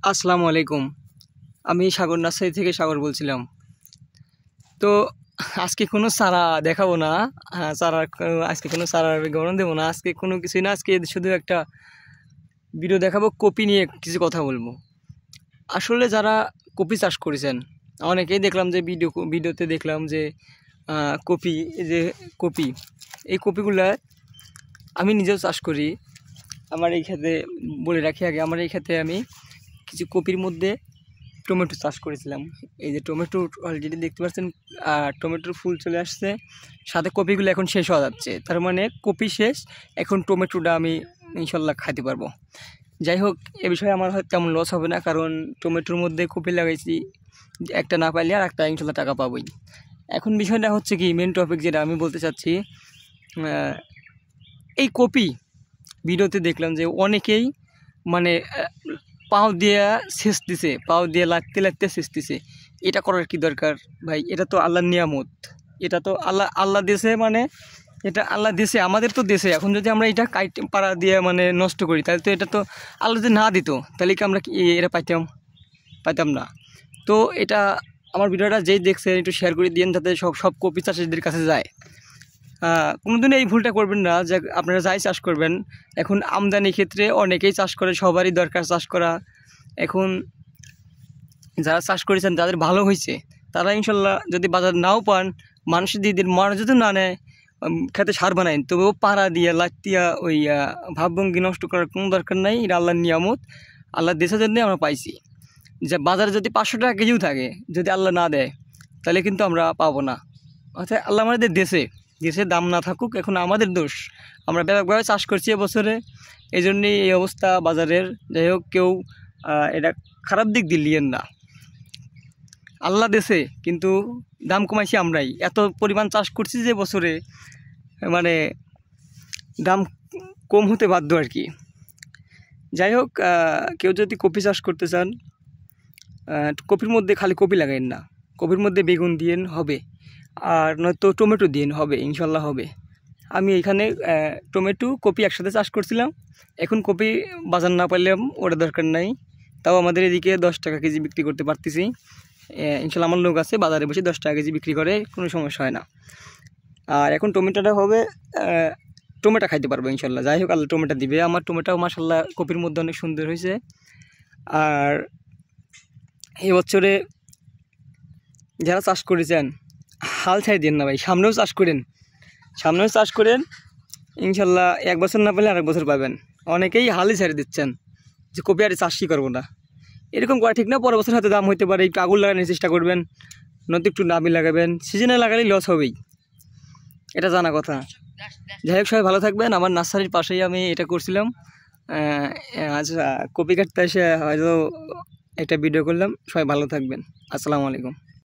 আসসালামু আলাইকুম। আমি সাগর নার্সারি থেকে সাগর বলছিলাম। তো আজকে কোনো চারা দেখাবো না। আজকে কোনো চারার বিবরণ দেবো না। আজকে কোনো কিছুই না। আজকে শুধু একটা ভিডিও দেখাবো, কপি নিয়ে কিছু কথা বলবো। আসলে যারা কপি চাষ করেছেন, অনেকেই দেখলাম যে ভিডিওতে দেখলাম যে কপি, কপি, এই কপিগুলা আমি নিজেও চাষ করি। আমার এই ক্ষেতে বলে রাখি আগে, আমার এই ক্ষেতে আমি কিছু কপির মধ্যে টমেটো চাষ করেছিলাম। এই যে টমেটো অলরেডি দেখতে পাচ্ছেন, টমেটোর ফুল চলে আসছে, সাথে কপিগুলো এখন শেষ হওয়া যাচ্ছে। তার মানে কপি শেষ, এখন টমেটোটা আমি ইনশাল্লাহ খাইতে পারবো। যাই হোক, এ বিষয়ে আমার হয়তো তেমন লস হবে না, কারণ টমেটোর মধ্যে কপি লাগাইছি, একটা না পাইলে আর একটা ইনশাল্লাহ টাকা পাবোই। এখন বিষয়টা হচ্ছে কি, মেন টপিক যেটা আমি বলতে চাচ্ছি, এই কপি ভিডিওতে দেখলাম যে অনেকেই মানে পাও দিয়ে সেচ দিছে, পাও দিয়ে লাগতে লাগতে সেচ দিছে। এটা করার কি দরকার ভাই? এটা তো আল্লাহর নিয়ামত, এটা তো আল্লাহ দেশে, মানে এটা আল্লাহ দেশে, আমাদের তো দেশে। এখন যদি আমরা এটা কাইটে পাড়া দিয়ে মানে নষ্ট করি, তাহলে তো এটা তো আল্লাহ যদি না দিত, তাহলে কি আমরা এটা পাইতাম না। তো এটা আমার ভিডিওটা যেই দেখছেন একটু শেয়ার করে দিন, যাতে সব কপি চাষিদের কাছে যায়। কোনোদিনও এই ভুলটা করবেন না যে আপনারা যাই চাষ করবেন। এখন আমদানির ক্ষেত্রে অনেকেই চাষ করে, সবারই দরকার চাষ করা। এখন যারা চাষ করেছেন, যাদের ভালো হয়েছে, তারা ইনশাল্লাহ যদি বাজার নাও পান, মানুষের দিদির মানুষ যদি না নেয়, খেতে সার বানায়, তবুও পাড়া দিয়ে লাত্তিয়া ওই ভাবভঙ্গি নষ্ট করার কোনো দরকার নাই। এটা আল্লাহর নিয়ামত, আল্লাহর দেশের জন্যই আমরা পাইছি। যে বাজারে যদি 500 টাকা কেজিও থাকে, যদি আল্লাহ না দেয়, তাহলে কিন্তু আমরা পাবো না। অর্থাৎ আল্লাহ আমাদের দেশে দাম না থাকুক, এখন আমাদের দোষ, আমরা ব্যাপকভাবে চাষ করছি এবছরে, এই জন্যই এই অবস্থা বাজারের। যাই হোক, কেউ এটা খারাপ দিক দিলিয়েন না। আল্লাহ দেশে কিন্তু দাম কমাইছি আমরাই, এত পরিমাণ চাষ করছি যে বছরে, মানে দাম কম হতে বাধ্য আর কি। যাই হোক, কেউ যদি কপি চাষ করতে চান, কপির মধ্যে খালি কপি লাগাইন না, কপির মধ্যে বেগুন দিয়েন হবে, আর নয়তো টমেটো দিয়েন হবে, ইনশাল্লাহ হবে। আমি এখানে টমেটো কপি একসাথে চাষ করছিলাম। এখন কপি বাজার না পারলাম, ওটা দরকার নাই, তাও আমাদের এদিকে 10 টাকা কেজি বিক্রি করতে পারতেছি। ইনশাল্লাহ আমার লোক আছে, বাজারে বসে 10 টাকা কেজি বিক্রি করে, কোনো সমস্যা হয় না। আর এখন টমেটোটা হবে, টমেটো খাইতে পারবো ইনশাল্লাহ। যাই হোক, আল্লাহ টমেটো দিবে। আমার টমেটো মাশাল্লাহ কপির মধ্যে অনেক সুন্দর হয়েছে। আর এই বছরে যারা চাষ করেছেন, হাল ছাড়ি দেন না ভাই, সামনেও চাষ করেন, ইনশাল্লাহ 1 বছর না পেলে আরেক বছর পাবেন। অনেকেই হালই ছেড়ে দিচ্ছেন যে কপি আর চাষই করবো না, এরকম করা ঠিক না। পরের বছর হয়তো দাম হইতে পারে, একটু আগুন লাগানোর চেষ্টা করবেন, নয়তো একটু নামি লাগাবেন। সিজনে লাগালেই লস হবেই, এটা জানা কথা। যাই হোক, সবাই ভালো থাকবেন। আমার নার্সারির পাশেই আমি এটা করছিলাম, আচ্ছা, কপি কাটতে এসে হয়তো একটা ভিডিও করলাম। সবাই ভালো থাকবেন। আসসালামু আলাইকুম।